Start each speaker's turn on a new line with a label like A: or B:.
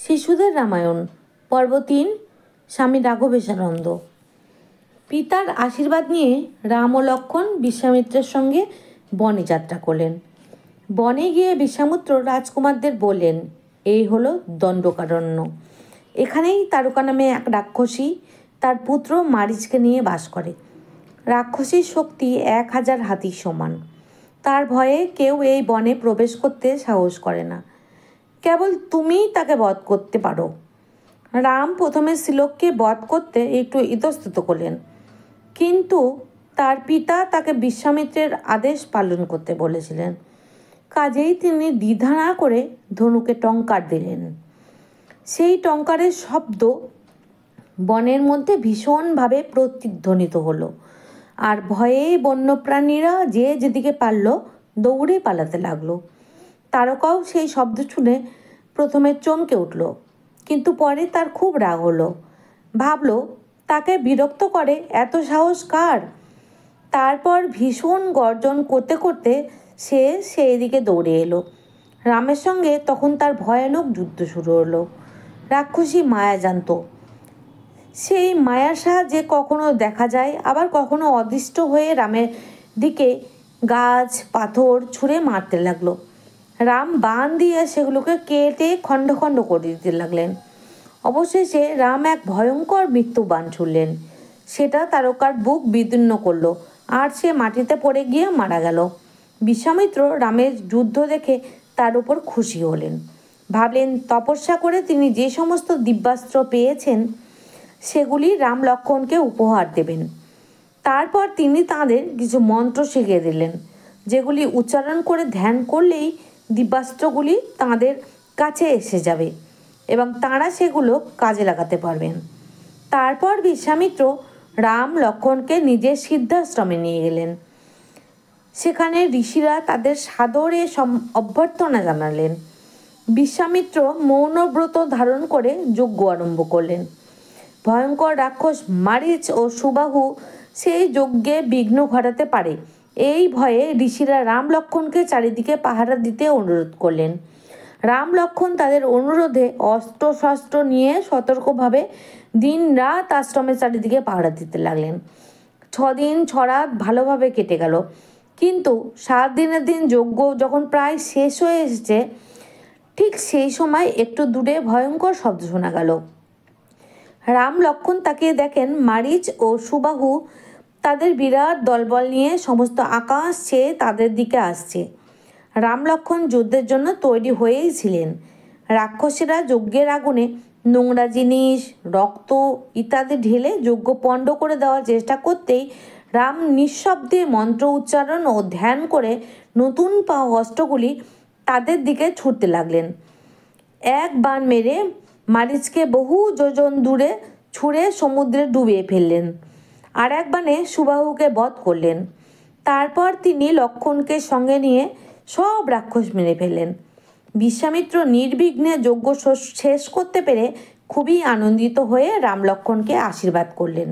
A: শিশুদের রামায়ণ পর্ব ৩ স্বামী রাঘবেশানন্দ। পিতার আশীর্বাদ নিয়ে রাম ও লক্ষ্মণ বিশ্বামিত্রের সঙ্গে বনে যাত্রা করলেন। বনে গিয়ে বিশ্বামিত্র রাজকুমারদের বললেন, এই হলো দণ্ডকারণ্য। এখানেই তারকা নামে এক রাক্ষসী তার পুত্র মারীচকে নিয়ে বাস করে। রাক্ষসীর শক্তি 1000 হাতির সমান। তার ভয়ে কেউ এই বনে প্রবেশ করতে সাহস করে না। কেবল তুমিই তাকে বধ করতে পারো। রাম প্রথমে শ্রীলোককে বধ করতে একটু ইতস্তত করলেন, কিন্তু তার পিতা তাকে বিশ্বামিত্রের আদেশ পালন করতে বলেছিলেন। কাজেই তিনি দ্বিধা না করে ধনুকে টঙ্কার দিলেন। সেই টঙ্কারের শব্দ বনের মধ্যে ভীষণভাবে প্রতিধ্বনিত হলো, আর ভয়ে বন্যপ্রাণীরা যে যেদিকে পারল দৌড়ে পালাতে লাগলো। তারকাও সেই শব্দ শুনে প্রথমে চমকে উঠল, কিন্তু পরে তার খুব রাগ হলো। ভাবল, তাকে বিরক্ত করে এত সাহস কার? তারপর ভীষণ গর্জন করতে করতে সে সেই দিকে দৌড়ে এলো। রামের সঙ্গে তখন তার ভয়ানক যুদ্ধ শুরু হলো। রাক্ষসী মায়া জানত। সেই মায়ার সাহায্যে কখনো দেখা যায়, আবার কখনো অদৃষ্ট হয়ে রামের দিকে গাছ পাথর ছুঁড়ে মারতে লাগলো। রাম বাণ দিয়ে সেগুলোকে কেটে খণ্ড খণ্ড করে দিতে লাগলেন। অবশেষে রাম এক ভয়ঙ্কর মৃত্যু বাণ ছুড়লেন। সেটা তারকার বুক বিদীর্ণ করল, আর সে মাটিতে পড়ে গিয়ে মারা গেল। বিশ্বামিত্র রামের যুদ্ধ দেখে তার উপর খুশি হলেন। ভাবলেন, তপস্যা করে তিনি যে সমস্ত দিব্যাস্ত্র পেয়েছেন সেগুলি রাম লক্ষ্মণকে উপহার দেবেন। তারপর তিনি তাঁদের কিছু মন্ত্র শিখিয়ে দিলেন, যেগুলি উচ্চারণ করে ধ্যান করলেই দিব্যাস্ত্রগুলি তাঁদের কাছে এসে যাবে এবং তাঁরা সেগুলো কাজে লাগাতে পারবেন। তারপর বিশ্বামিত্র রাম লক্ষ্মণকে নিজের সিদ্ধাশ্রমে নিয়ে গেলেন। সেখানে ঋষিরা তাদের সাদরে অভ্যর্থনা জানালেন। বিশ্বামিত্র মৌনব্রত ধারণ করে যজ্ঞ আরম্ভ করলেন। ভয়ঙ্কর রাক্ষস মারীচ ও সুবাহু সেই যজ্ঞে বিঘ্ন ঘটাতে পারে, এই ভয়ে ঋষিরা রাম লক্ষ্মণকে চারিদিকে পাহারা দিতে অনুরোধ করলেন। রাম লক্ষ্মণ তাদের অনুরোধে অস্ত্র শস্ত্র নিয়ে সতর্কভাবে দিন রাত আশ্রমের চারিদিকে পাহারা দিতে লাগলেন। 6 দিন 6 রাত ভালোভাবে কেটে গেল, কিন্তু 7 দিনের দিন যজ্ঞ যখন প্রায় শেষ হয়ে এসেছে, ঠিক সেই সময় একটু দূরে ভয়ঙ্কর শব্দ শোনা গেল। রাম লক্ষ্মণ তাকিয়ে দেখেন মারীচ ও সুবাহু তাদের বিরাট দলবল নিয়ে সমস্ত আকাশ ছেয়ে তাদের দিকে আসছে। রাম লক্ষ্মণ যুদ্ধের জন্য তৈরি হয়েই ছিলেন। রাক্ষসীরা যজ্ঞের আগুনে নোংরা জিনিস, রক্ত ইত্যাদি ঢেলে যজ্ঞ পণ্ড করে দেওয়ার চেষ্টা করতেই রাম নিঃশব্দে মন্ত্র উচ্চারণ ও ধ্যান করে নতুন পাওয়া অস্ত্রগুলি তাদের দিকে ছুটতে লাগলেন। এক বাণ মেরে মারীচকে বহু যোজন দূরে ছুঁড়ে সমুদ্রে ডুবিয়ে ফেললেন। আর এক বাণে সুবাহুকে বধ করলেন। তারপর তিনি লক্ষ্মণকে সঙ্গে নিয়ে সব রাক্ষস মেরে ফেললেন। বিশ্বামিত্র নির্বিঘ্নে যজ্ঞ শেষ করতে পেরে খুবই আনন্দিত হয়ে রাম লক্ষ্মণকে আশীর্বাদ করলেন।